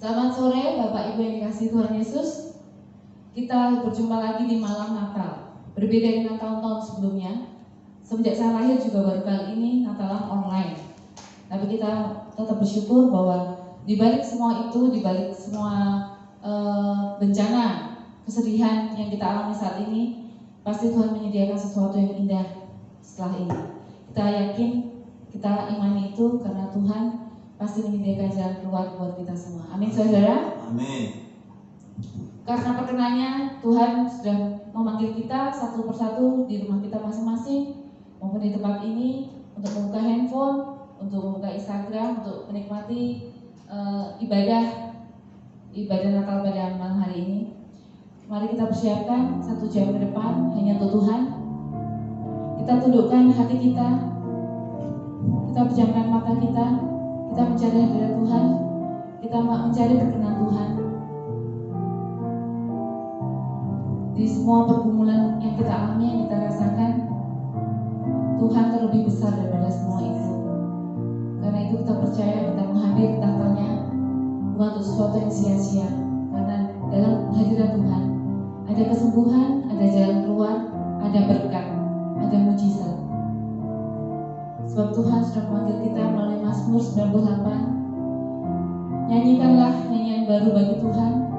Selamat sore Bapak Ibu yang dikasihi Tuhan Yesus. Kita berjumpa lagi di malam Natal. Berbeda dengan tahun-tahun sebelumnya. Semenjak saya lahir juga baru kali ini Natalan online. Tapi kita tetap bersyukur bahwa di balik semua itu, di balik semua bencana, kesedihan yang kita alami saat ini, pasti Tuhan menyediakan sesuatu yang indah setelah ini. Kita yakin, kita imani itu karena Tuhan pasti menyediakan jalan keluar buat kita semua. Amin, saudara. Amin. Karena perkenannya Tuhan sudah memanggil kita satu persatu di rumah kita masing-masing maupun di tempat ini untuk membuka handphone, untuk membuka Instagram, untuk menikmati ibadah Natal pada malam hari ini. Mari kita persiapkan 1 jam ke depan hanya untuk Tuhan. Kita tundukkan hati kita, kita pejamkan mata kita mencari hadirat Tuhan, kita mencari perkenan Tuhan. Di semua pergumulan yang kita alami, yang kita rasakan, Tuhan terlebih besar daripada semua itu. Karena itu kita percaya, kita menghadir tahtanya bukan untuk sesuatu yang sia-sia. Karena dalam hadirat Tuhan ada kesembuhan, ada jalan keluar, ada berkat, ada mujizat. Sebab Tuhan sudah memanggil kita melalui Mazmur 98. Nyanyikanlah nyanyian baru bagi Tuhan,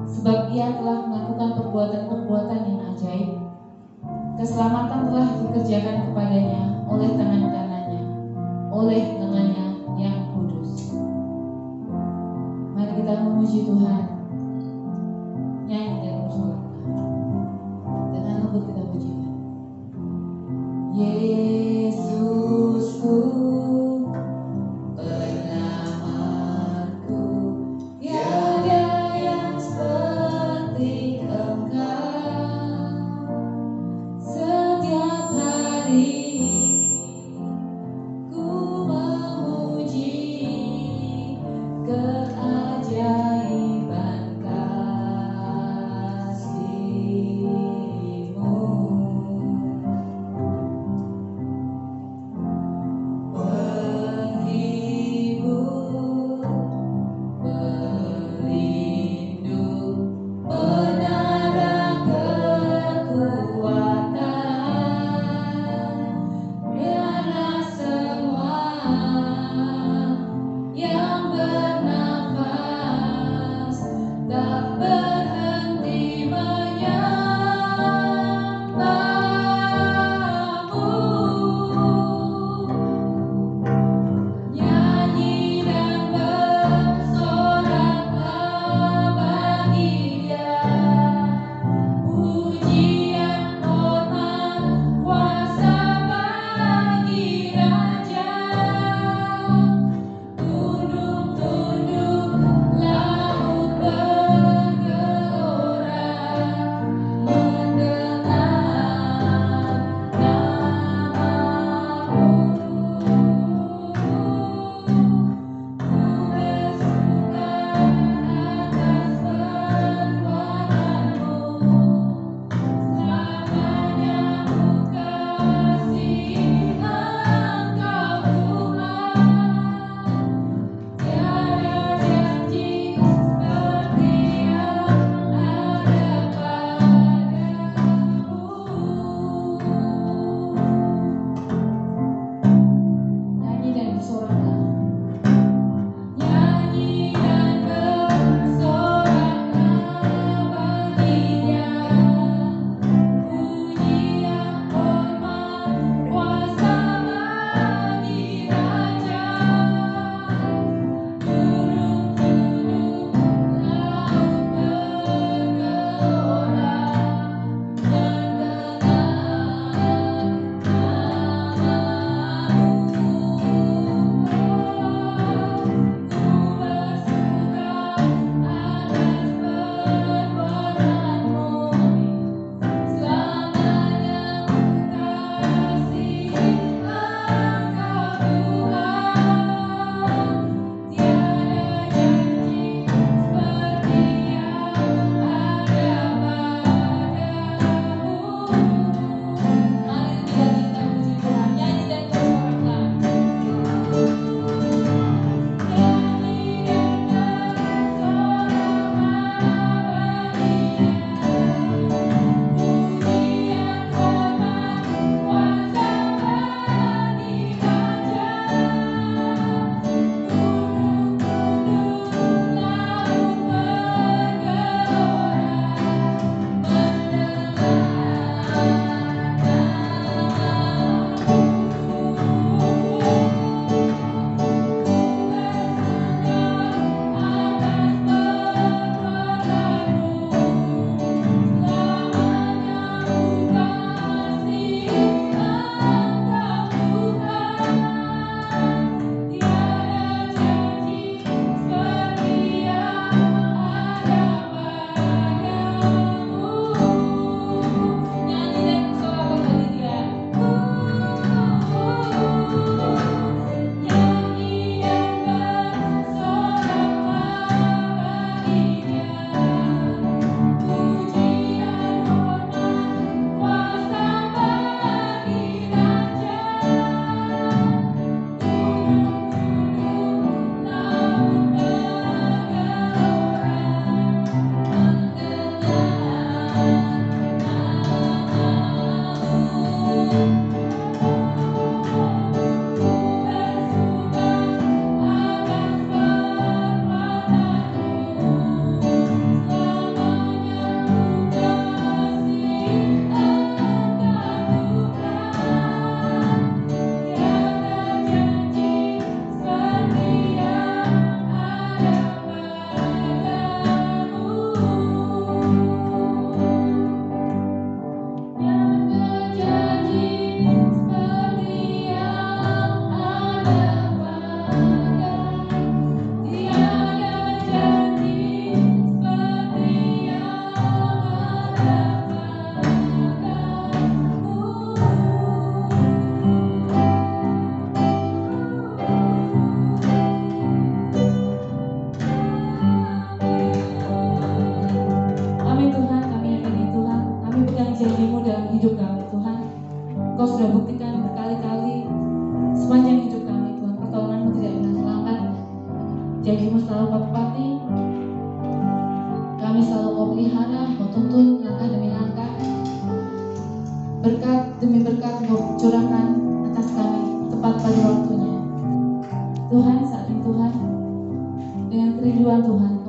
sebab Ia telah melakukan perbuatan-perbuatan yang ajaib. Keselamatan telah dikerjakan kepadanya oleh tangan kanannya, oleh lengannya yang kudus. Mari kita memuji Tuhan. Nyanyi dan bersorak. Dengan lembut kita pujikan. Yesusku, penyelamatku, tiada yang seperti Engkau. Setiap hari ku memuji keajaiban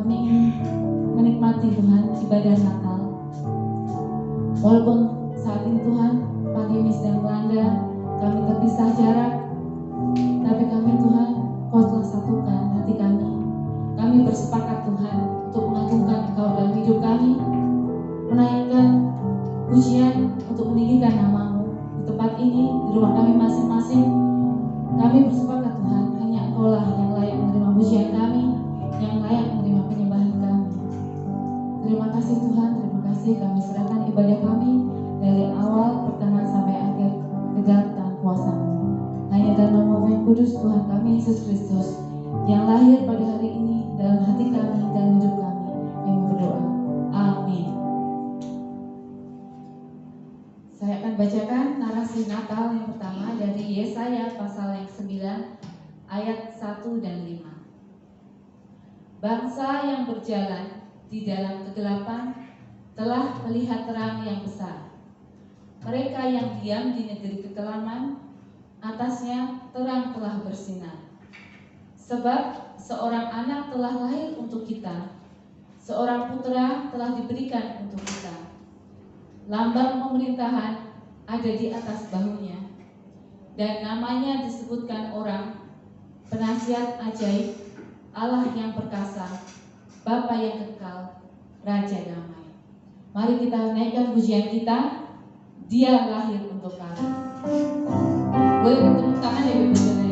kami ingin menikmati Tuhan ibadah Natal. Walaupun saat ini Tuhan pandemi sedang melanda, kami terpisah jarak, tapi kami Tuhan, Kau telah satukan hati kami. Kami bersepakat Tuhan untuk mengagungkan Engkau dalam hidup kami, menaikkan pujian untuk meninggikan nama-Mu di tempat ini, di rumah kami masing-masing. Kami bersepakat Tuhan, hanya Engkau lah yang layak menerima pujian kami, yang layak menerima penyembahan kami. Terima kasih Tuhan, terima kasih kami serahkan ibadah kami dari awal pertengahan sampai akhir ke dalam tangan kuasa-Mu. Hanya dalam nama yang kudus Tuhan kami Yesus Kristus yang lahir pada hari ini dalam hati kami dan hidup kami berdoa. Amin. Saya akan bacakan narasi Natal yang pertama dari Yesaya pasal yang 9 ayat 1 dan 5. Bangsa yang berjalan di dalam kegelapan telah melihat terang yang besar. Mereka yang diam di negeri kekelaman, atasnya terang telah bersinar. Sebab seorang anak telah lahir untuk kita, seorang putera telah diberikan untuk kita. Lambang pemerintahan ada di atas bahunya, dan namanya disebutkan orang, Penasihat Ajaib, Allah yang perkasa, Bapa yang kekal, Raja damai. Mari kita naikkan pujian kita, Dia lahir untuk kami. Boleh bertepuk tangan ya Ibu Saudara.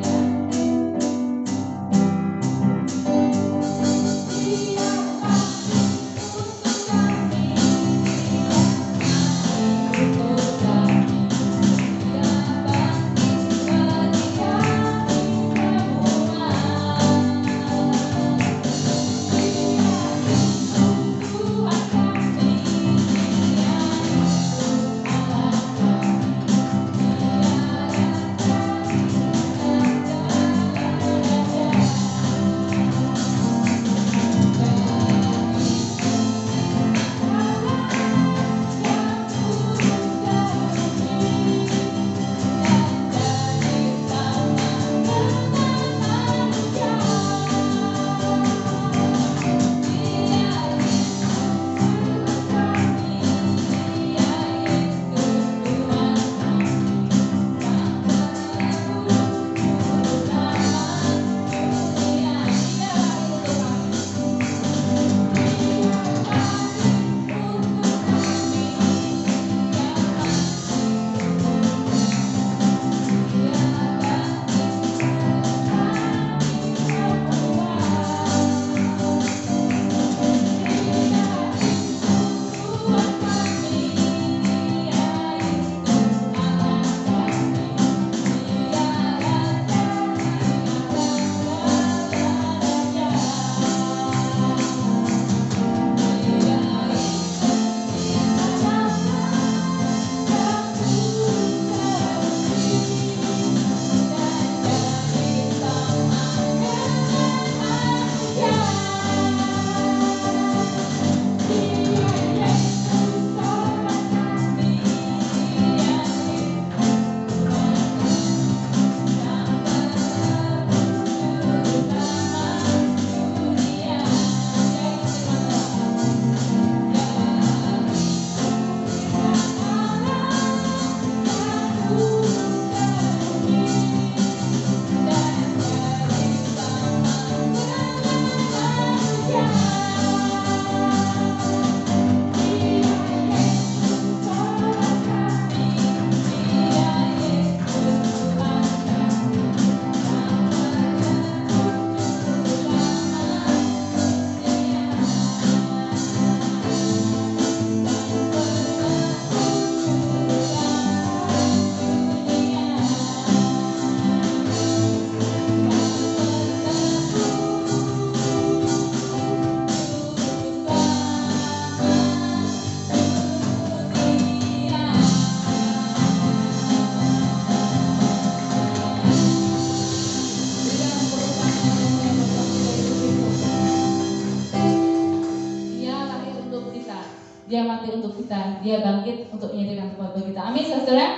Dia mati untuk kita, Dia bangkit untuk menyediakan tempat bagi kita. Amin, saudara.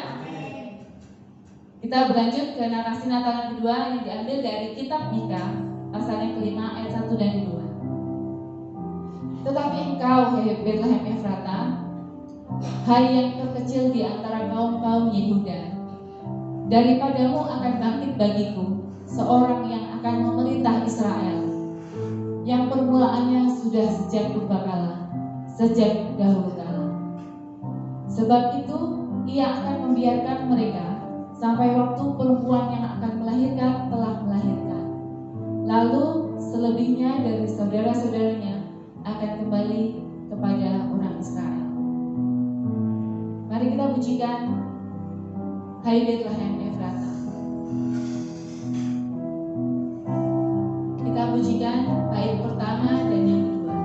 Kita berlanjut ke narasi Natal yang kedua yang diambil dari kitab Mika pasal yang kelima ayat 1 dan 2. engkau, hai Betlehem Efrata, hai yang terkecil di antara kaum-kaum Yehuda, daripadamu akan bangkit bagiku seorang yang akan memerintah Israel, yang permulaannya sudah sejak purbakala, sejak dahulu kala. Sebab itu ia akan membiarkan mereka sampai waktu perempuan yang akan melahirkan telah melahirkan. Lalu selebihnya dari saudara-saudaranya akan kembali kepada orang Israel. Mari kita pujikan Hai Betlehem Efrata. Kita pujikan bait pertama dan yang kedua.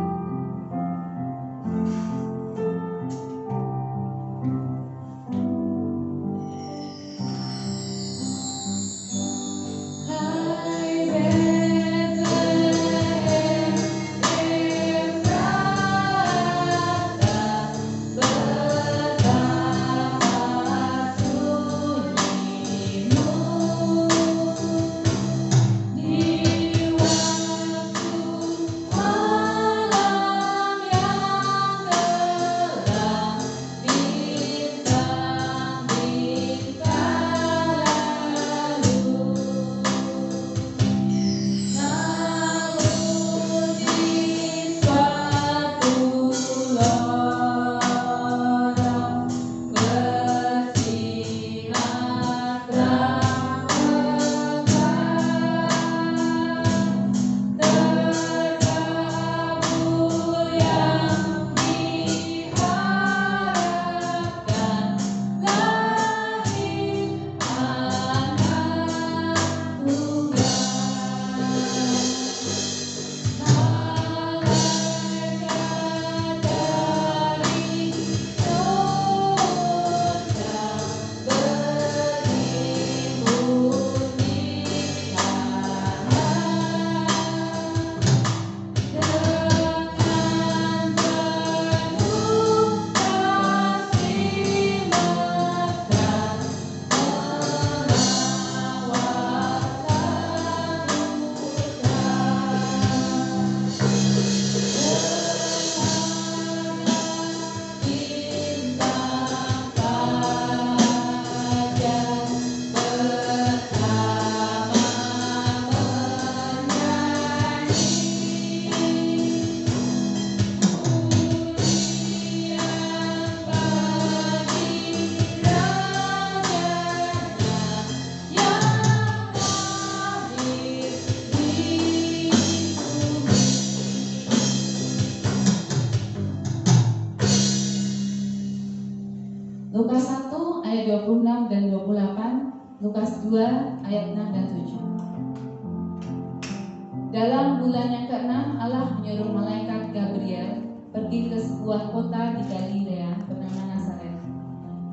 Lukas 1 ayat 26 dan 28, Lukas 2 ayat 6 dan 7. Dalam bulan yang ke-6 Allah menyuruh malaikat Gabriel pergi ke sebuah kota di Galilea bernama Nazaret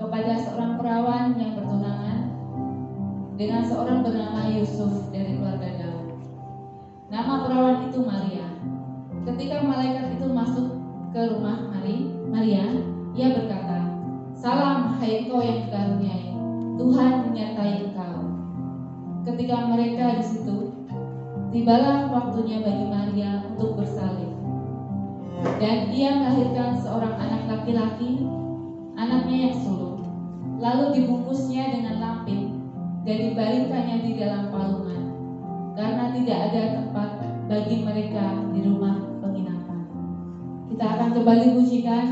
kepada seorang perawan yang bertunangan dengan seorang bernama Yusuf dari keluarga Daud. Nama perawan itu Maria. Ketika malaikat itu masuk ke rumah Maria, ia berkata, "Salam, hai engkau yang dikaruniai, Tuhan menyertai engkau." Ketika mereka di situ, tibalah waktunya bagi Maria untuk bersalin. Dan ia melahirkan seorang anak laki-laki, anaknya yang sulung. Lalu dibungkusnya dengan lampin dan dibaringkannya di dalam palungan, karena tidak ada tempat bagi mereka di rumah penginapan. Kita akan kembali pujikan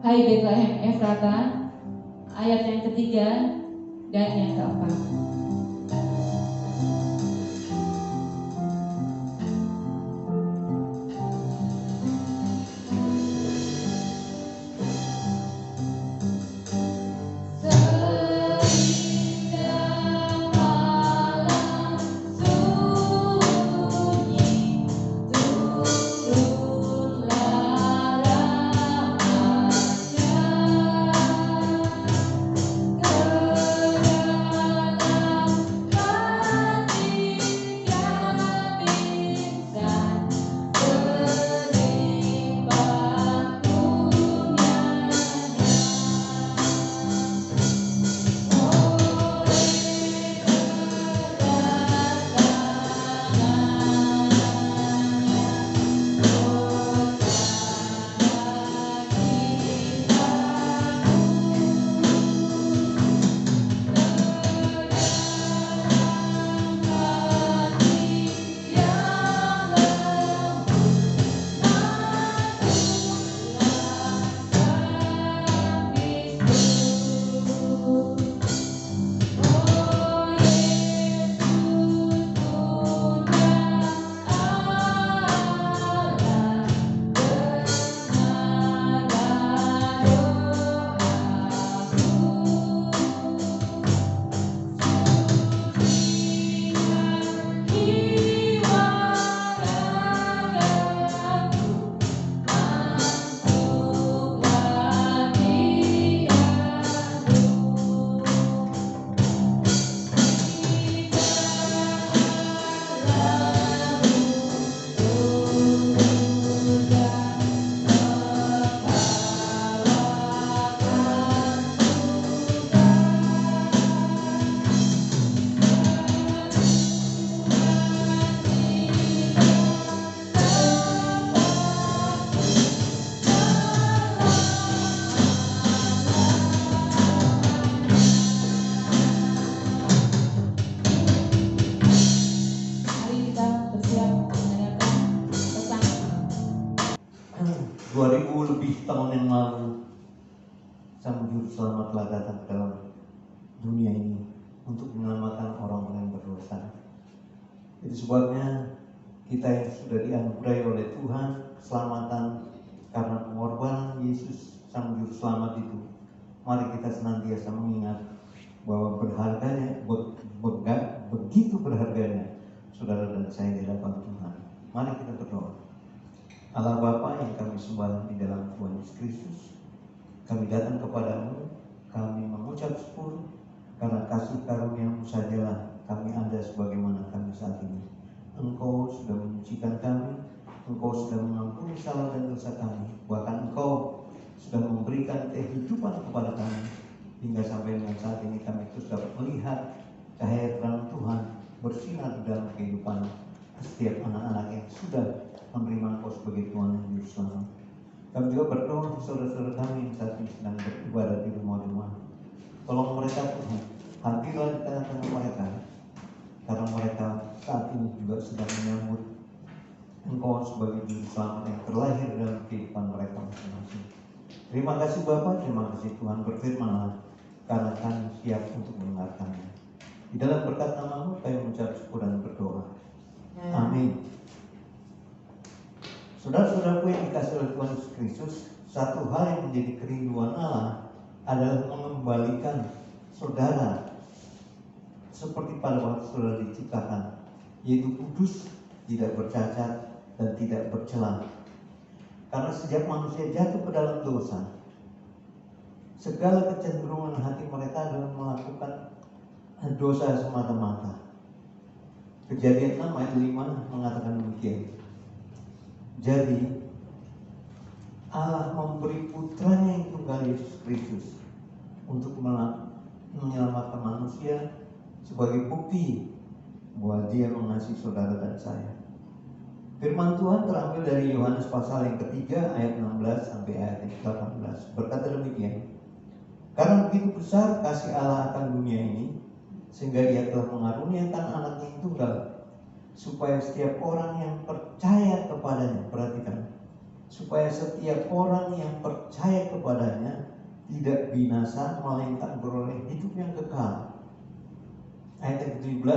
Hai Betlehem Efrata, ayat yang ketiga dan yang keempat. 2000 lebih tahun yang lalu, Sang Juru Selamat telah datang ke dalam dunia ini untuk menyelamatkan orang-orang yang berdosa. Itu sebabnya kita yang sudah dianugerahi oleh Tuhan keselamatan karena pengorbanan Yesus Sang Juru Selamat itu, mari kita senantiasa mengingat bahwa begitu berharganya saudara dan saya di hadapan Tuhan. Mari kita berdoa. Allah Bapa yang kami sembah di dalam Tuhan Yesus Kristus, kami datang kepadamu, kami mengucap syukur karena kasih karunia-Mu sajalah kami ada sebagaimana kami saat ini. Engkau sudah menyucikan kami, Engkau sudah mengampuni salah dan dosa kami, bahkan Engkau sudah memberikan kehidupan kepada kami, hingga sampai dengan saat ini kami terus dapat melihat cahaya terang Tuhan bersinar di dalam kehidupan setiap anak-anak yang sudah menerima Engkau sebagai Tuhan yang Juru Selamat. Kami juga berdoa untuk saudara-saudara kami yang saat ini sedang beribadah di rumah-rumah. Tolong mereka Tuhan, hadirlah di tengah-tengah mereka, karena mereka saat ini juga sedang menyambut Engkau sebagai Juru Selamat yang terlahir dalam kehidupan mereka masing-masing. Terima kasih Bapa, terima kasih Tuhan, berfirman-Lah karena kami siap untuk mendengarkannya. Di dalam berkat nama-Mu kami mengucap syukur dan berdoa. Amin. Saudara-saudaraku yang dikasihi oleh Tuhan Yesus Kristus, satu hal yang menjadi kerinduan Allah adalah mengembalikan saudara seperti pada waktu saudara diciptakan, yaitu kudus, tidak bercacat, dan tidak bercela. Karena sejak manusia jatuh ke dalam dosa, segala kecenderungan hati mereka adalah melakukan dosa semata-mata. Kejadian 6 ayat 5 mengatakan demikian. Jadi Allah memberi putranya yang tunggal Yesus Kristus untuk menyelamatkan manusia sebagai bukti bahwa Dia mengasihi saudara dan saya. Firman Tuhan terambil dari Yohanes pasal yang ketiga ayat 16 sampai ayat 18. Berkata demikian. Karena begitu besar kasih Allah akan dunia ini, sehingga Dia telah mengaruniakan anaknya yang tunggal, supaya setiap orang yang percaya kepadanya, perhatikan, supaya setiap orang yang percaya kepadanya tidak binasa, melainkan beroleh hidup yang kekal. Ayat 17,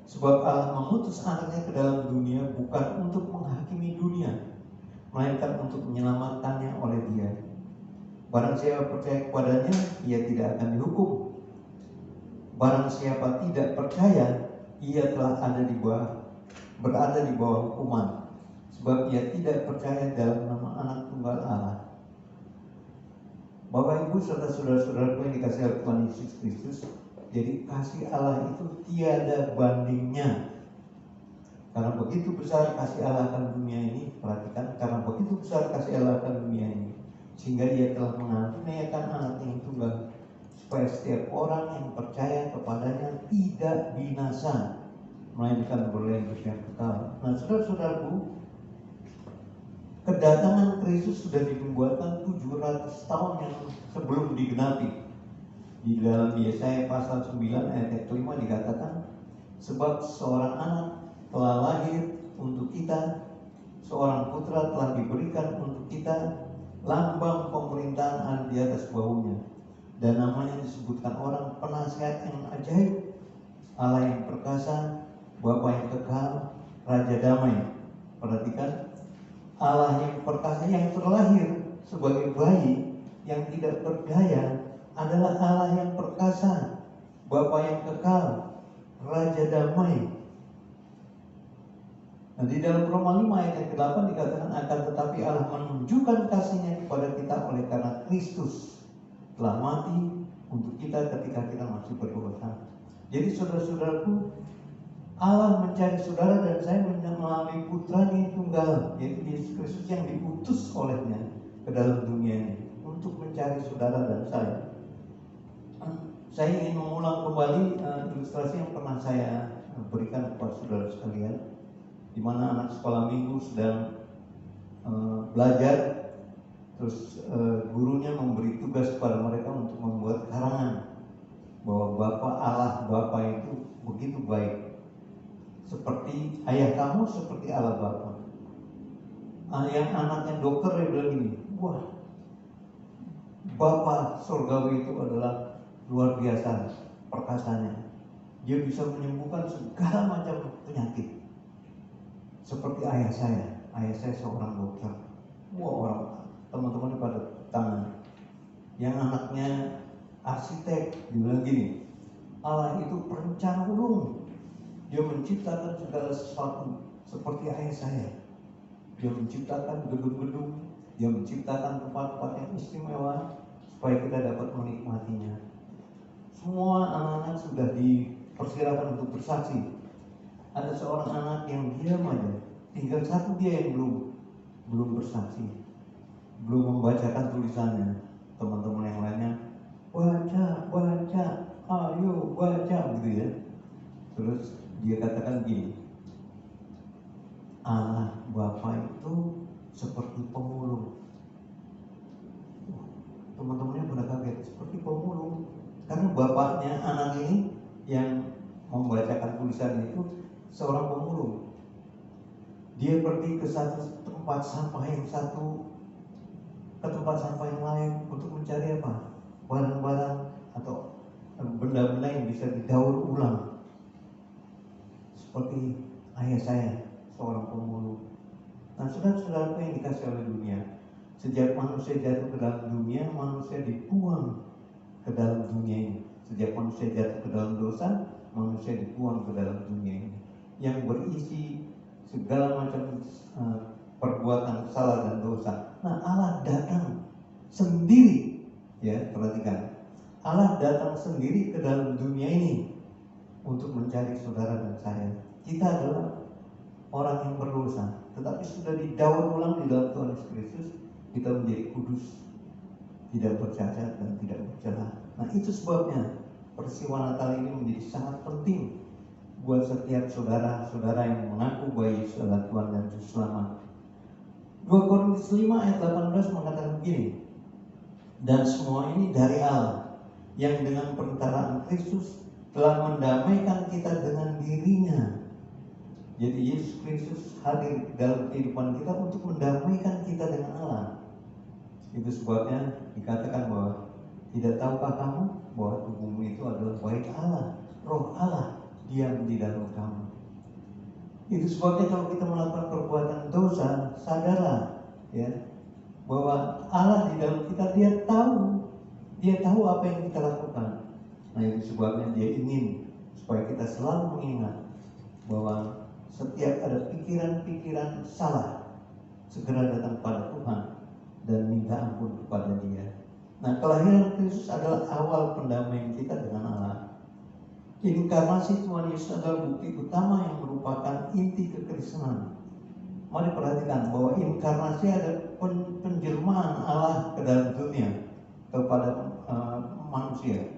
sebab Allah mengutus anaknya ke dalam dunia bukan untuk menghakimi dunia, melainkan untuk menyelamatkannya oleh Dia. Barang siapa percaya kepadanya, ia tidak akan dihukum. Barang siapa tidak percaya, ia telah berada di bawah hukuman, sebab ia tidak percaya dalam nama anak tunggal Allah. Bapak Ibu serta saudara-saudaraku yang dikasihi oleh Tuhan Yesus Kristus, jadi kasih Allah itu tiada bandingnya. Karena begitu besar kasih Allah akan dunia ini, perhatikan, karena begitu besar kasih Allah akan dunia ini, sehingga Dia telah mengaruniakan anaknya yang tunggal, supaya setiap orang yang percaya kepadanya tidak binasa, melainkan beroleh hidup yang kekal. Nah, saudara-saudaraku, kedatangan Kristus sudah dibuatkan 700 tahun yang sebelum digenapi. Di dalam Yesaya pasal 9 ayat 5 dikatakan, sebab seorang anak telah lahir untuk kita, seorang putra telah diberikan untuk kita, lambang pemerintahan ada di atas bahunya, dan namanya disebutkan orang penasihat yang ajaib, Allah yang perkasa, Bapa yang kekal, Raja damai. Perhatikan, Allah yang perkasa yang terlahir sebagai bayi yang tidak berdaya adalah Allah yang perkasa, Bapa yang kekal, Raja damai. Nah, di dalam Roma 5 ayat yang ke-8 dikatakan, akan tetapi Allah menunjukkan kasih-Nya kepada kita oleh karena Kristus telah mati untuk kita ketika kita masih berdosa. Jadi saudara-saudaraku, Allah mencari saudara dan saya melalui putranya yang tunggal, yaitu Yesus Kristus yang diutus olehnya ke dalam dunia ini untuk mencari saudara dan saya. Saya ingin mengulang kembali ilustrasi yang pernah saya berikan kepada saudara sekalian, di mana anak sekolah minggu sedang belajar, terus gurunya memberi tugas kepada mereka untuk membuat karangan bahwa Allah Bapa itu begitu baik, seperti ayah kamu seperti Allah Bapa. Yang anaknya dokter dia bilang gini, wah, Bapa surgawi itu adalah luar biasa perkasanya. Dia bisa menyembuhkan segala macam penyakit. Seperti ayah saya seorang dokter. Wah, orang teman-teman pada tangan. Yang anaknya arsitek, dia bilang gini, Allah itu perencana ulung. Dia menciptakan segala sesuatu seperti ayah saya. Dia menciptakan gedung-gedung, dia menciptakan tempat-tempat yang istimewa supaya kita dapat menikmatinya. Semua anak-anak sudah dipersilakan untuk bersaksi. Ada seorang anak yang diam aja, tinggal satu dia yang belum bersaksi, belum membacakan tulisannya. Teman-teman yang lainnya baca, ayo baca gitu ya. Terus dia katakan gini, Allah Bapa itu seperti pemulung. Teman-temannya pada kaget, seperti pemulung. Karena bapaknya anak ini yang membacakan tulisan itu seorang pemulung. Dia pergi ke satu tempat sampah yang satu, ke tempat sampah yang lain untuk mencari apa? Barang-barang atau benda-benda yang bisa didaur ulang. Seperti ayah saya, seorang pemulung. Nah, saudara-saudara yang dikasih oleh dunia, sejak manusia jatuh ke dalam dunia, manusia dibuang ke dalam dunia ini. Sejak manusia jatuh ke dalam dosa, manusia dibuang ke dalam dunia ini, yang berisi segala macam perbuatan salah dan dosa. Nah, Allah datang sendiri, ya, perhatikan. Allah datang sendiri ke dalam dunia ini untuk mencari saudara dan saya. Kita adalah orang yang berdosa, tetapi sudah didaur ulang di dalam Tuhan Yesus Kristus. Kita menjadi kudus, tidak bercacat dan tidak bercela. Nah, itu sebabnya peristiwa Natal ini menjadi sangat penting buat setiap saudara-saudara yang mengaku bahwa Yesus adalah Tuhan dan Juru Selamat. 2 Korintus 5 ayat 18 mengatakan begini, dan semua ini dari Allah yang dengan perantaraan Kristus telah mendamaikan kita dengan dirinya. Jadi Yesus Kristus hadir dalam kehidupan kita untuk mendamaikan kita dengan Allah. Itu sebabnya dikatakan bahwa tidak tahukah kamu bahwa tubuhmu itu adalah bait Allah, Roh Allah diam di dalam kamu. Itu sebabnya kalau kita melakukan perbuatan dosa, sadarlah ya bahwa Allah di dalam kita, dia tahu apa yang kita lakukan. Nah, itu sebabnya dia ingin supaya kita selalu mengingat bahwa setiap ada pikiran-pikiran salah, segera datang pada Tuhan dan minta ampun kepada Dia. Nah, kelahiran Kristus adalah awal pendamaian kita dengan Allah. Inkarnasi Tuhan Yesus adalah bukti utama yang merupakan inti kekristenan. Mari perhatikan bahwa inkarnasi ada penjelmaan Allah ke dalam dunia kepada manusia.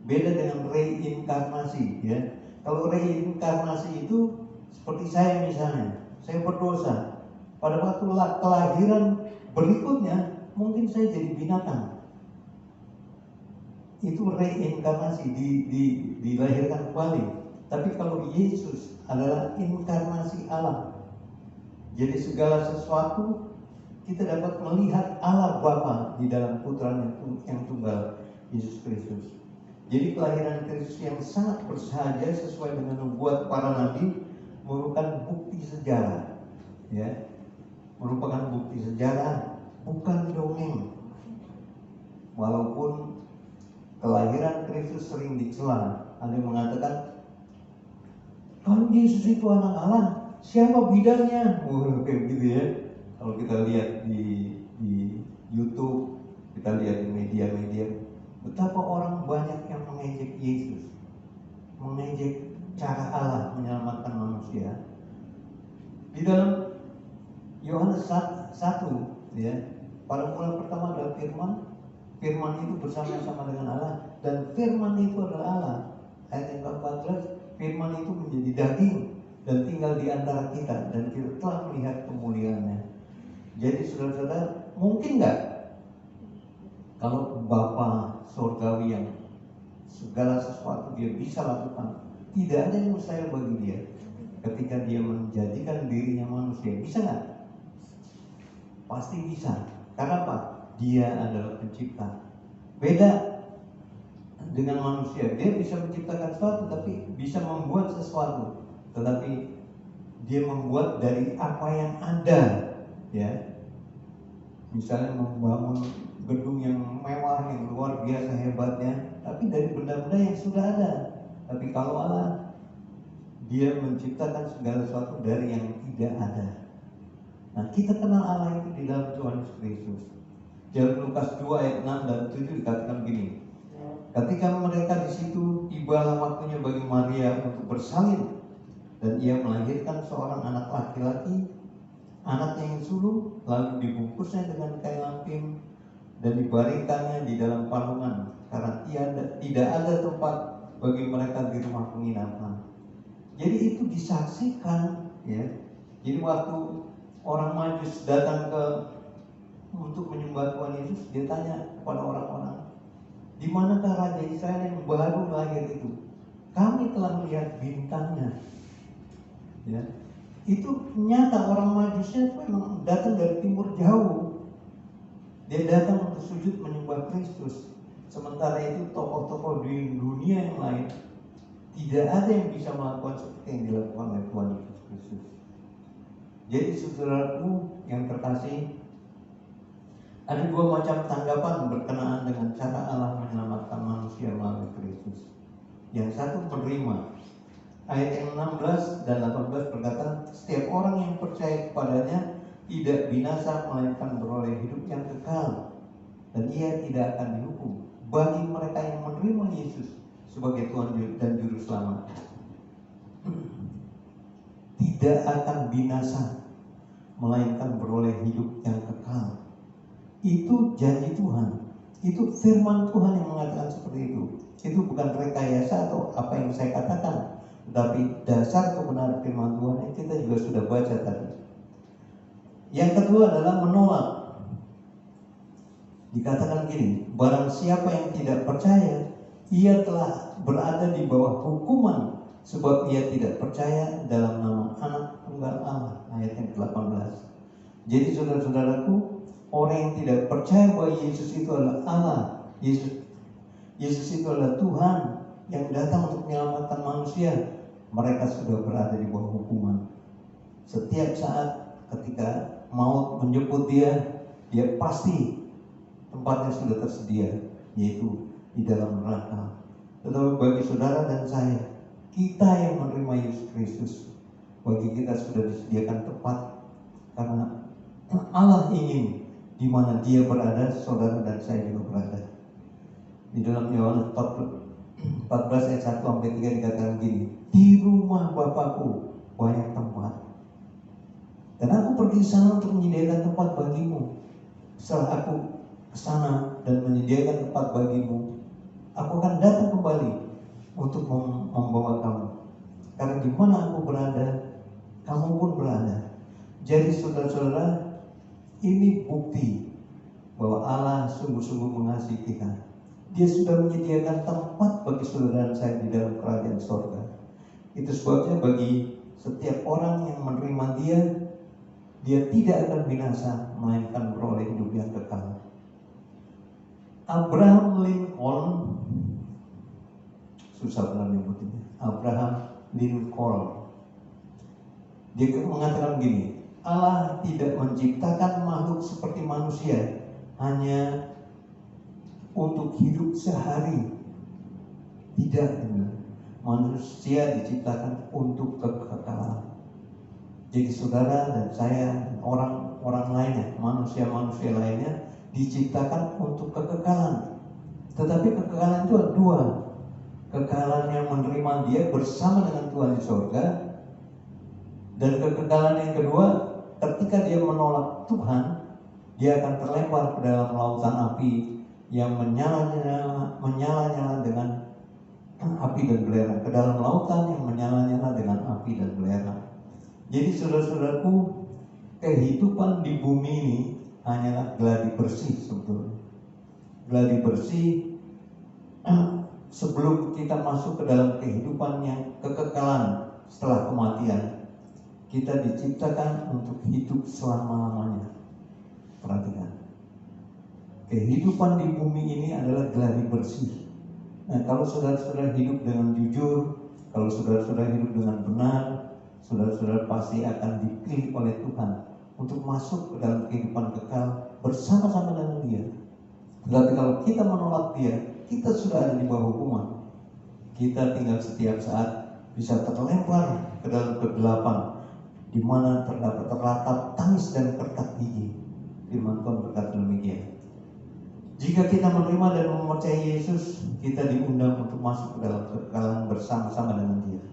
Beda dengan reinkarnasi, ya. Kalau reinkarnasi itu seperti saya misalnya, saya berdosa. Pada waktu kelahiran berikutnya mungkin saya jadi binatang. Itu reinkarnasi, dilahirkan kembali. Tapi kalau Yesus adalah inkarnasi Allah, jadi segala sesuatu kita dapat melihat Allah Bapa di dalam Putranya yang tunggal, Yesus Kristus. Jadi kelahiran Kristus yang sangat bersahaja sesuai dengan nubuat para nabi merupakan bukti sejarah, ya, merupakan bukti sejarah, bukan dongeng. Walaupun kelahiran Kristus sering dicela, ada yang mengatakan kalau Yesus itu anak Allah, siapa bidangnya? Kayak gitu ya. Kalau kita lihat di YouTube, kita lihat di media-media, betapa orang banyak yang mengejek Yesus, mengejek cara Allah menyelamatkan manusia. Di dalam Yohanes 1, ya, pada mula pertama adalah Firman. Firman itu bersama-sama dengan Allah, dan Firman itu adalah Allah. Ayat yang ke-14, Firman itu menjadi daging dan tinggal di antara kita, dan kita telah melihat kemuliaannya. Jadi saudara-saudara, mungkin nggak kalau Bapa surgawi yang segala sesuatu dia bisa lakukan, tidak ada yang mustahil bagi dia ketika dia menjadikan dirinya manusia, bisa nggak? pasti bisa. Karena apa? Dia adalah pencipta. Beda dengan manusia, dia bisa menciptakan sesuatu, tapi bisa membuat sesuatu, tetapi dia membuat dari apa yang ada, ya. Misalnya membangun gedung yang mewah, yang luar biasa hebatnya, tapi dari benda-benda yang sudah ada. Tapi kalau Allah, dia menciptakan segala sesuatu dari yang tidak ada. Nah, kita kenal Allah itu di dalam Tuhan Yesus Kristus. Dalam Lukas 2 ayat 6 dan 7 dikatakan begini. Ketika mereka di situ, tibalah waktunya bagi Maria untuk bersalin, dan ia melahirkan seorang anak laki-laki, anaknya yang sulung, lalu dibungkusnya dengan kain lampin dan dibaringkannya di dalam palungan, karena tidak ada tempat bagi mereka di rumah penginapan. Jadi itu disaksikan, ya. Jadi waktu orang Majus datang untuk menyembah Tuhan Yesus, dia tanya kepada orang-orang, di manakah Raja Israel yang baru lahir itu? Kami telah melihat bintangnya. Ya. Itu nyata, orang Majusnya itu memang datang dari timur jauh. Dia datang untuk sujud menyembah Kristus. Sementara itu tokoh-tokoh di dunia yang lain tidak ada yang bisa melakukan seperti yang dilakukan oleh Tuhan Yesus Kristus. Jadi saudaraku yang terkasih, ada dua macam tanggapan berkenaan dengan cara Allah menyelamatkan manusia melalui Kristus. Yang satu menerima. Ayat yang 16 dan 18 berkata, setiap orang yang percaya kepadanya tidak binasa melainkan beroleh hidup yang kekal, dan ia tidak akan dihukum. Bagi mereka yang menerima Yesus sebagai Tuhan dan Juru Selamat, tidak akan binasa melainkan beroleh hidup yang kekal. Itu janji Tuhan, itu firman Tuhan yang mengatakan seperti itu. Itu bukan rekayasa atau apa yang saya katakan, tetapi dasar kebenaran firman Tuhan yang kita juga sudah baca tadi. Yang kedua adalah menolak. Dikatakan gini, barang siapa yang tidak percaya, ia telah berada di bawah hukuman, sebab ia tidak percaya dalam nama Anak Tunggal Allah. Ayat yang ke-18. Jadi saudara-saudaraku, orang yang tidak percaya bahwa Yesus itu adalah Allah, Yesus itu adalah Tuhan yang datang untuk menyelamatkan manusia, mereka sudah berada di bawah hukuman. Setiap saat ketika maut menjemput dia pasti tempatnya sudah tersedia, yaitu di dalam neraka. Tetapi bagi saudara dan saya, kita yang menerima Yesus Kristus, bagi kita sudah disediakan tempat, karena Allah ingin di mana dia berada, saudara dan saya juga berada. Di dalam Yohanes 14 ayat 1 sampai 3 dikatakan gini, di rumah Bapakku banyak tempat, dan aku pergi sana untuk menyediakan tempat bagimu. Setelah aku ke sana dan menyediakan tempat bagimu, aku akan datang kembali untuk membawa kamu. Karena di mana aku berada, kamu pun berada. Jadi saudara-saudara, ini bukti bahwa Allah sungguh-sungguh mengasihi kita. Dia sudah menyediakan tempat bagi saudara dan saya di dalam kerajaan surga. Itu sebabnya bagi setiap orang yang menerima dia tidak akan binasa, melainkan beroleh hidup yang kekal. Abraham Lincoln, susah benar nyebutnya, Abraham Lincoln, dia mengatakan gini, Allah tidak menciptakan makhluk seperti manusia hanya untuk hidup sehari. Tidak, manusia diciptakan untuk kekekalan. Jadi saudara dan saya, orang-orang lainnya, manusia-manusia lainnya diciptakan untuk kekekalan. Tetapi kekekalan itu ada dua. Kekekalan yang menerima dia bersama dengan Tuhan di surga, dan kekekalan yang kedua, ketika dia menolak Tuhan, dia akan terlempar ke dalam lautan api yang menyala-nyala dengan api dan belerang, ke dalam lautan yang menyala-nyala dengan api dan belerang. Jadi saudara-saudaraku, kehidupan di bumi ini hanyalah gladi bersih sebetulnya. Gladi bersih sebelum kita masuk ke dalam kehidupan yang kekekalan setelah kematian. Kita diciptakan untuk hidup selama-lamanya. Kehidupan di bumi ini adalah gladi bersih. Nah, kalau saudara-saudara hidup dengan jujur, kalau saudara-saudara hidup dengan benar, saudara-saudara pasti akan dipilih oleh Tuhan untuk masuk ke dalam kehidupan kekal bersama-sama dengan Dia. Tetapi kalau kita menolak Dia, kita sudah ada di bawah hukuman. Kita tinggal setiap saat bisa terlempar ke dalam kegelapan, di mana terdapat terratap tangis dan kertak gigi. Firman Tuhan berkata demikian. Jika kita menerima dan mempercayai Yesus, kita diundang untuk masuk ke dalam kekekalan bersama-sama dengan Dia.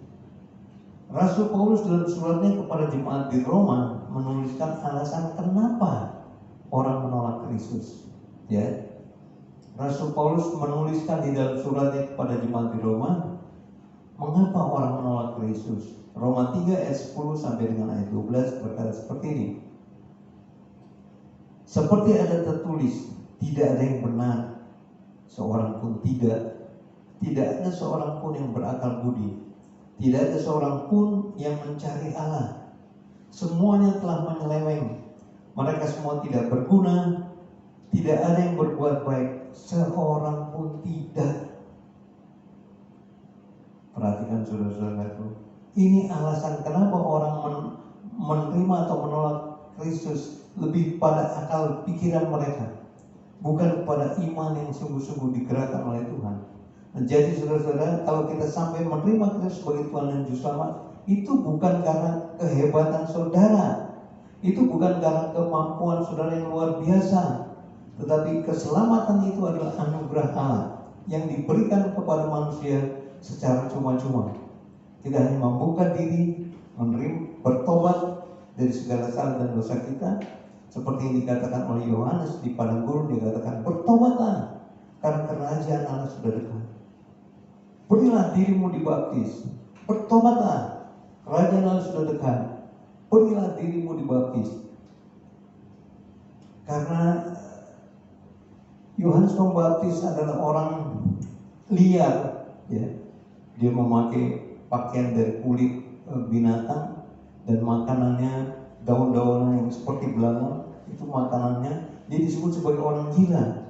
Rasul Paulus dalam suratnya kepada jemaat di Roma menuliskan alasan kenapa orang menolak Kristus. Ya, Rasul Paulus menuliskan di dalam suratnya kepada jemaat di Roma, mengapa orang menolak Kristus. Roma 3 ayat 10 sampai dengan ayat 12 berkata seperti ini. Seperti ada tertulis, tidak ada yang benar, seorang pun tidak. Tidak ada seorang pun yang berakal budi. Tidak ada seorang pun yang mencari Allah. Semuanya telah menyeleweng. Mereka semua tidak berguna. Tidak ada yang berbuat baik, seorang pun tidak. Perhatikan saudara-saudaraku. Ini alasan kenapa orang menerima atau menolak Kristus lebih pada akal pikiran mereka, bukan kepada iman yang sungguh-sungguh digerakkan oleh Tuhan. Nah, jadi saudara-saudara, kalau kita sampai menerima Kristus sebagai Tuhan dan Juru Selamat, itu bukan karena kehebatan saudara, itu bukan karena kemampuan saudara yang luar biasa, tetapi keselamatan itu adalah anugerah Allah yang diberikan kepada manusia secara cuma-cuma. Kita hanya membuka diri, menerima, bertobat dari segala salah dan dosa kita, seperti yang dikatakan oleh Yohanes di padang gurun. Dia katakan, bertobatlah karena kerajaan Allah sudah dekat. Berilah dirimu dibaptis, bertobatlah, kerajaan Allah sudah dekat. Berilah dirimu dibaptis. Karena Yohanes Pembaptis adalah orang liar, ya. Dia memakai pakaian dari kulit binatang dan makanannya daun-daunan yang seperti belalang, itu makanannya. Dia disebut sebagai orang gila,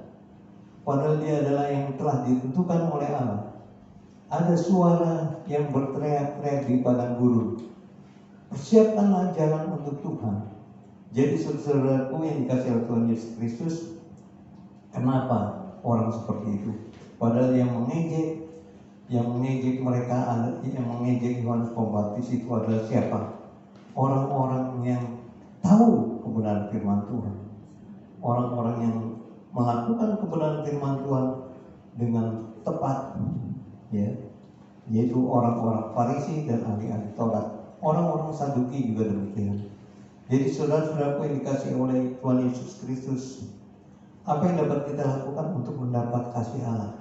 padahal dia adalah yang telah ditentukan oleh Allah. Ada suara yang berteriak-teriak di padang gurun, persiapkanlah jalan untuk Tuhan. Jadi saudaraku yang dikasihi oleh Tuhan Yesus Kristus, kenapa orang seperti itu? Padahal yang mengejek mereka, yang mengejek Yohanes Pembaptis itu adalah siapa? Orang-orang yang tahu kebenaran firman Tuhan, orang-orang yang melakukan kebenaran firman Tuhan dengan tepat, ya, yaitu orang-orang Farisi dan ahli-ahli Taurat. Orang-orang Saduki juga demikian. Jadi saudara-saudaraku yang dikasihi oleh Tuhan Yesus Kristus, apa yang dapat kita lakukan untuk mendapat kasih Allah?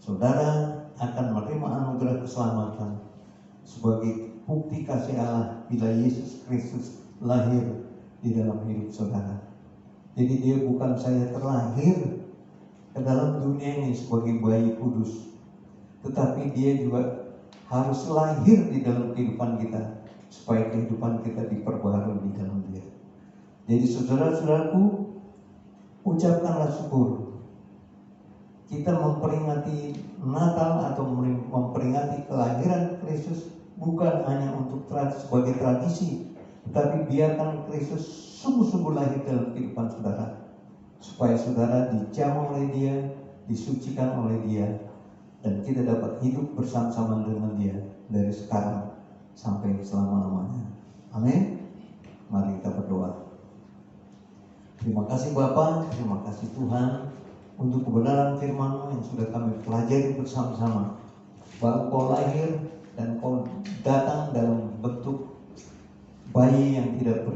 Saudara akan menerima anugerah keselamatan sebagai bukti kasih Allah bila Yesus Kristus lahir di dalam hidup saudara. Jadi dia bukan saya terlahir ke dalam dunia ini sebagai bayi kudus, tetapi dia juga harus lahir di dalam kehidupan kita supaya kehidupan kita diperbaharui di dalam dia. Jadi saudara-saudaraku, ucapkanlah syukur. Kita memperingati Natal atau memperingati kelahiran Kristus bukan hanya untuk sebagai tradisi, tetapi biarkan Kristus sungguh-sungguh lahir dalam kehidupan saudara, supaya saudara dijamah oleh Dia, disucikan oleh Dia, dan kita dapat hidup bersama-sama dengan Dia dari sekarang sampai selama-lamanya. Amin. Mari kita berdoa. Terima kasih Bapa, terima kasih Tuhan untuk kebenaran firman-Mu yang sudah kami pelajari bersama-sama. Bahwa Kau lahir dan Kau datang dalam bentuk bayi yang tidak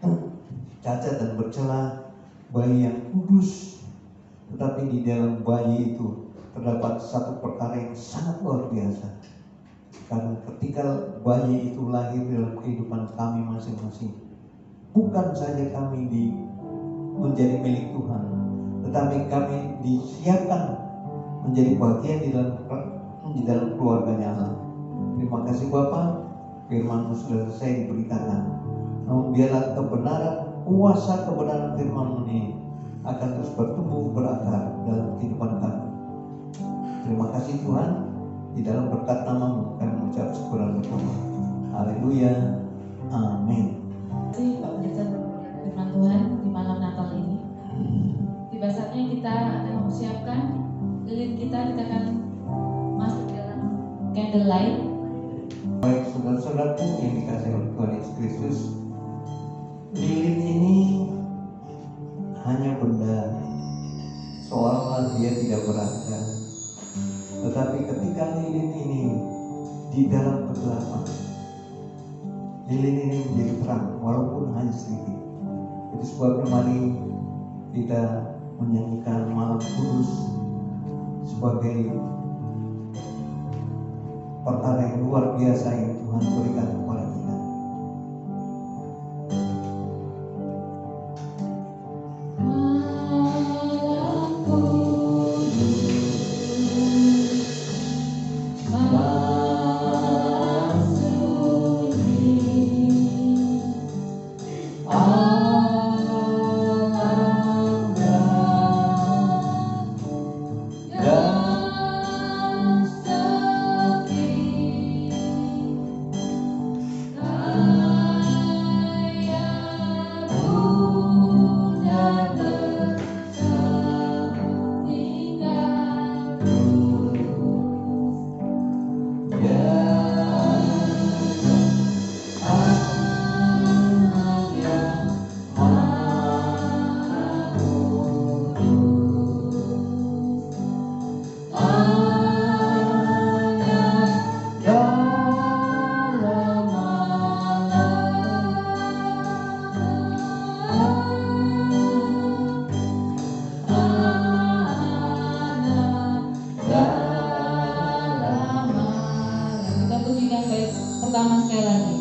bercacat dan bercela, bayi yang kudus. Tetapi di dalam bayi itu terdapat satu perkara yang sangat luar biasa. Karena ketika bayi itu lahir dalam kehidupan kami masing-masing, bukan saja kami menjadi milik Tuhan, tetapi kami disiapkan menjadi bagian di dalam keluarganya Allah. Terima kasih Bapa, firman-Mu sudah selesai diberitakan. Namun biarlah kebenaran, kuasa kebenaran firman-Mu ini akan terus bertumbuh berakar dalam kehidupan kami. Terima kasih Tuhan, di dalam berkat nama-Mu kami mengucap syukur dan berdoa. Haleluya, amin. Terima kasih Pak Pendeta firman Tuhan di malam Natal ini. Tiba saatnya kita akan mempersiapkan lilin kita akan masuk dalam candlelight. Baik saudara-saudaraku yang dikasihi oleh Tuhan Yesus Kristus, lilin ini hanya benda seolah-olah dia tidak berharga. Tetapi ketika lilin ini di dalam kegelapan, lilin ini menjadi terang walaupun hanya sedikit. Itu sebabnya mari kita menyanyikan Malam Kudus sebagai perkara yang luar biasa yang Tuhan berikan kepada kita. Pertama sekali lagi.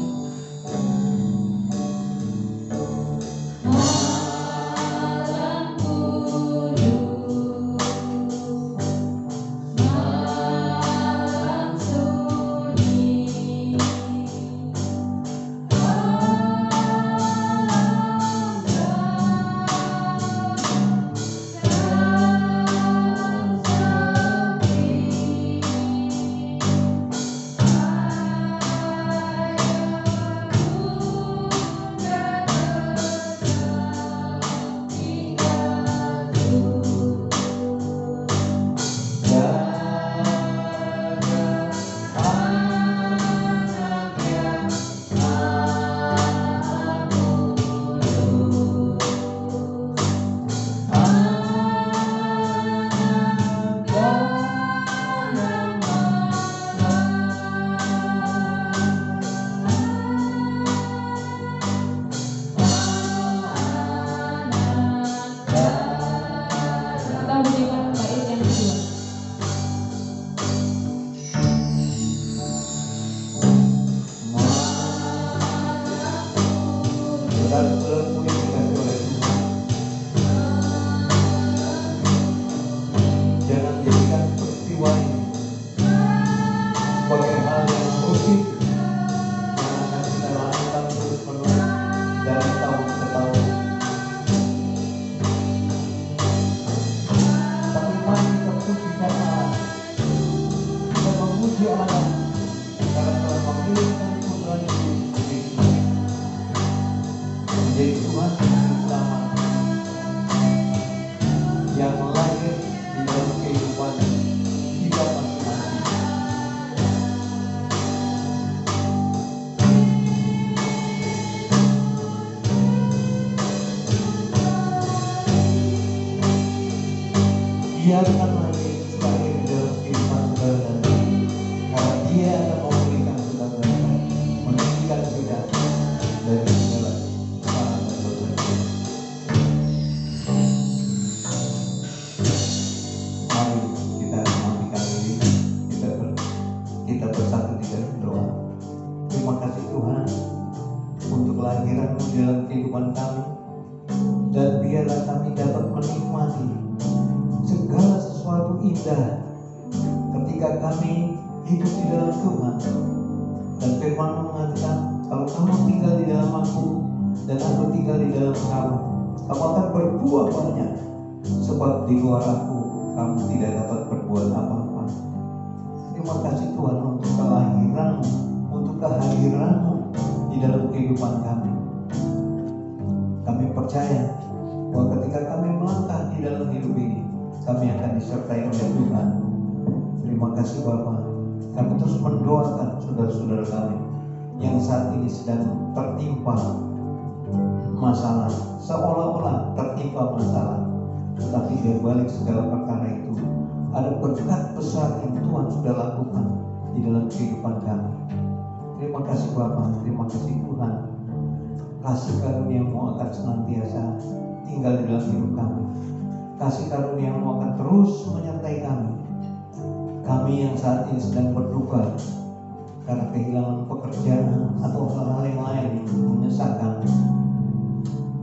Biarkanlah Yesus lahir di dalam kehidupan saudara dan diri, karena Dia akan memulihkan saudara dan meninggikan kita dari segala kesalahan dan dosa. Mari kita matikan diri, kita bersatu di dalam doa. Terima kasih Tuhan untuk kelahiran-Mu dalam kehidupan kami, dan biarlah kami dapat menikmati segala sesuatu indah ketika kami hidup di dalam Tuhan. Dan firman mengatakan, kalau kamu tinggal di dalam Aku dan Aku tinggal di dalam kamu akan berbuah banyak, sebab di luar aku kamu tidak dapat berbuat apa-apa. Terima kasih Tuhan untuk kelahiran-Mu, untuk kehadiran-Mu di dalam kehidupan kami. Kami percaya bahwa ketika kami melangkah di dalam hidup ini, kami akan disertai oleh Tuhan. Terima kasih Bapa. Kami terus mendoakan saudara-saudara kami yang saat ini sedang tertimpa masalah, seolah-olah tertimpa masalah, tetapi di balik segala perkara itu ada berkat besar yang Tuhan sudah lakukan di dalam kehidupan kami. Terima kasih Bapa, terima kasih Tuhan. Kasih karunia-Mu akan senantiasa tinggal di dalam hidup kami. Kasih karunia-Mu akan terus menyertai kami. Kami yang saat ini sedang berduka karena kehilangan pekerjaan atau hal-hal yang lain yang menyesalkan,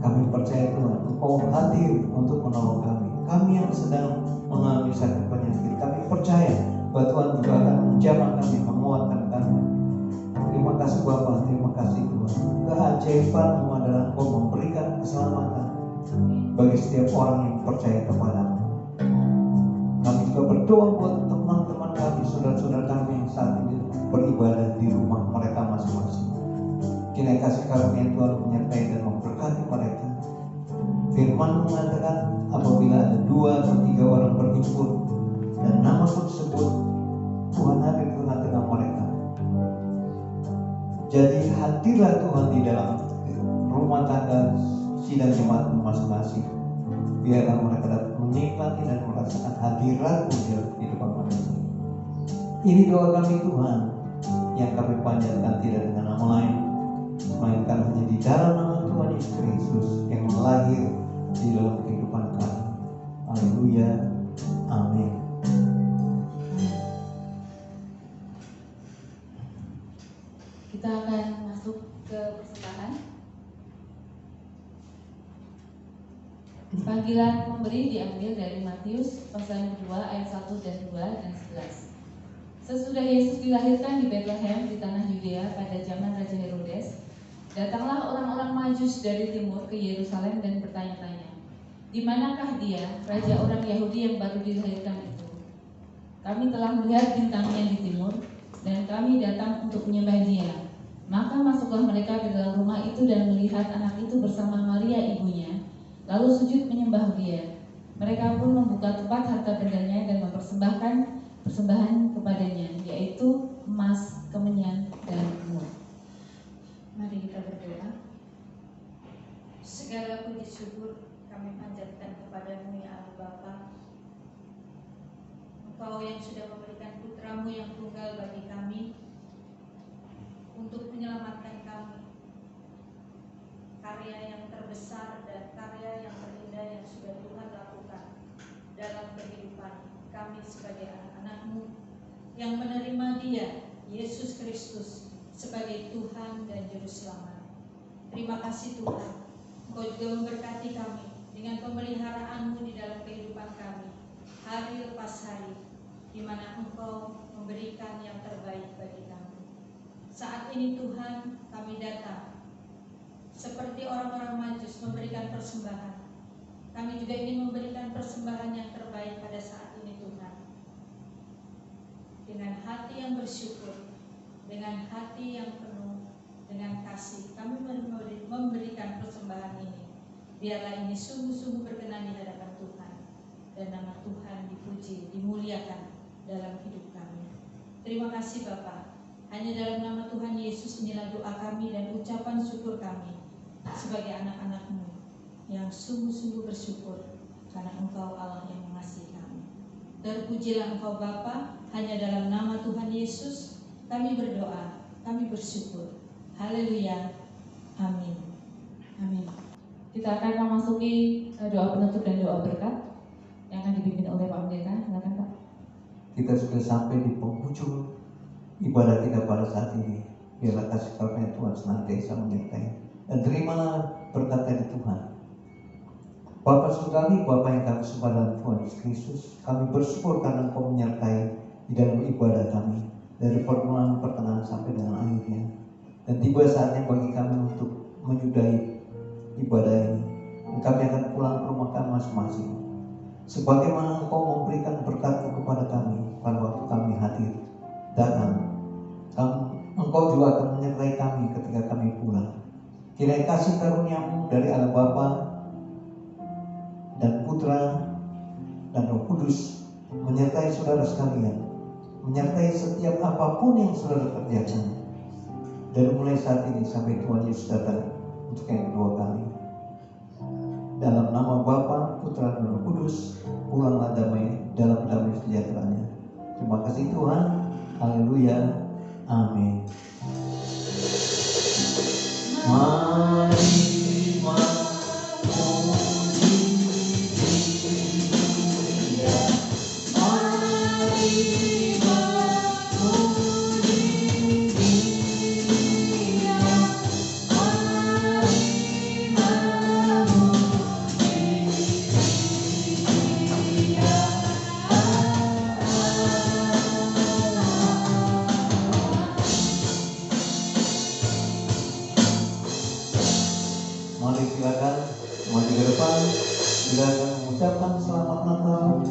kami percaya Tuhan, Engkau hadir untuk menolong kami. Kami yang sedang mengalami sakit penyakit, kami percaya bahwa Tuhan juga akan menjamah kami, menguatkan kami. Terima kasih Bapa, terima kasih Tuhan. Keajaiban-Mu adalah Engkau memberikan keselamatan bagi setiap orang yang percaya kepadamu. Kami juga berdoa buat teman-teman kami, saudara-saudara kami yang saat ini beribadah di rumah mereka masing-masing. Kiranya kasih karunia Tuhan menyertai dan memberkati mereka. Firman mengatakan apabila ada 2 atau 3 orang berhimpun dan nama pun disebut, Tuhan hadir di tengah-tengah mereka. Jadi hadirlah Tuhan di dalam rumah tangga sidang jemaat masing-masing. Biarlah mereka dapat menikmati dan merasakan hadirat-Mu di dalam kehidupan mereka. Ini doa kami Tuhan, yang kami panjatkan tidak dengan nama lain, melainkan hanya di dalam nama Tuhan Yesus Kristus yang lahir di dalam kehidupan kami. Haleluya, amin. Kita akan masuk ke persembahan. Panggilan memberi diambil dari Matius pasal 2 ayat 1 dan 2 dan 11. Sesudah Yesus dilahirkan di Bethlehem di tanah Yudea pada zaman Raja Herodes, datanglah orang-orang Majus dari timur ke Yerusalem dan bertanya-tanya, "Di manakah dia, raja orang Yahudi yang baru dilahirkan itu? Kami telah melihat bintangnya di timur, dan kami datang untuk menyembah dia." Maka masuklah mereka ke dalam rumah itu dan melihat anak itu bersama Maria ibunya, lalu sujud menyembah dia. Mereka pun membuka tempat harta bendanya dan mempersembahkan persembahan kepadanya, yaitu emas, kemenyan, dan emas. Mari kita berdoa. Segala puji syukur kami panjatkan kepadamu ya Allah Bapa. Engkau yang sudah memberikan putra-Mu yang tunggal bagi kami untuk menyelamatkan kami. Karya yang terbesar dan karya yang terindah yang sudah Tuhan lakukan dalam kehidupan kami sebagai anak-anak-Mu yang menerima Dia, Yesus Kristus, sebagai Tuhan dan Juru Selamat. Terima kasih Tuhan, Engkau juga memberkati kami dengan pemeliharaan-Mu di dalam kehidupan kami, hari lepas hari, di mana Engkau memberikan yang terbaik bagi kami. Saat ini Tuhan, kami datang seperti orang-orang Majus memberikan persembahan. Kami juga ingin memberikan persembahan yang terbaik pada saat ini Tuhan. Dengan hati yang bersyukur, dengan hati yang penuh dengan kasih, kami memberikan persembahan ini. Biarlah ini sungguh-sungguh berkenan di hadapan Tuhan, dan nama Tuhan dipuji, dimuliakan dalam hidup kami. Terima kasih Bapa. Hanya dalam nama Tuhan Yesus inilah doa kami dan ucapan syukur kami sebagai anak-anak-Mu yang sungguh-sungguh bersyukur karena Engkau Allah yang mengasihi kami. Terpujilah Engkau Bapa. Hanya dalam nama Tuhan Yesus kami berdoa, kami bersyukur. Haleluya. Amin. Amin. Kita akan memasuki doa penutup dan doa berkat yang akan dipimpin oleh Pak Pendeta. Silakan Pak. Kita sudah sampai di penghujung ibadah kita pada saat ini. Biarlah kasih karunia Tuhan senantiasa menyertai, dan terimalah berkat dari Tuhan. Bapa Surgawi, Bapa yang kami sembah dalam Tuhan Yesus Kristus, kami bersyukur karena Engkau menyertai di dalam ibadah kami dari permulaan pertengahan sampai dengan akhirnya. Dan tiba saatnya bagi kami untuk menyudahi ibadah ini, dan kami akan pulang ke rumah kami masing-masing. sebagaimana Engkau memberikan berkat kepada kami pada waktu kami hadir datang. Engkau juga akan menyertai kami ketika kami pulang. Kiranya kasih karunia-Mu dari Allah Bapa dan Putra dan Roh Kudus menyertai saudara sekalian, menyertai setiap apapun yang saudara kerjakan, dari mulai saat ini sampai Tuhan Yesus datang untuk yang kedua kali. Dalam nama Bapa, Putra dan Roh Kudus, pulanglah damai dalam damai sejahteranya. Terima kasih Tuhan. Haleluya. Amin. Mari memuji Dia. Mari memuji Dia. Mari mari silakan maju ke depan, silakan mengucapkan selamat Natal.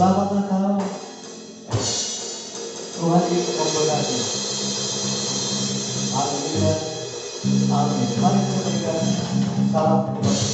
Selamat Natal. Tuhan Yesus memberkati. Haleluya. Amin. Mari kita berikan salam kepada